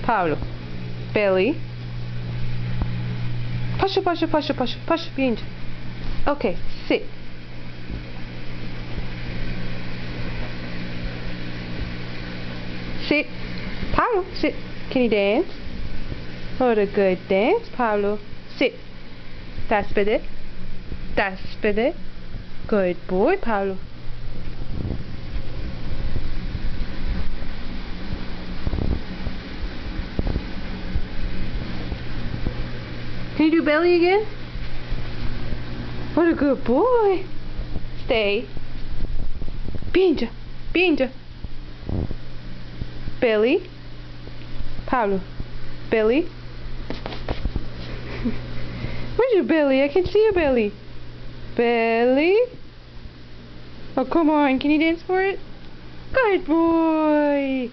Paulo. Billy. Push, push, push, push, push, behind. Okay, sit. Sit. Paulo, sit. Can you dance? What a good dance, Paulo. Sit. Despede. Despede. Good boy, Paulo. Can you do belly again? What a good boy. Stay. Behind. Behind. Billy. Paulo. Billy. Where's your belly? I can see your belly. Belly. Oh, come on. Can you dance for it? Good boy.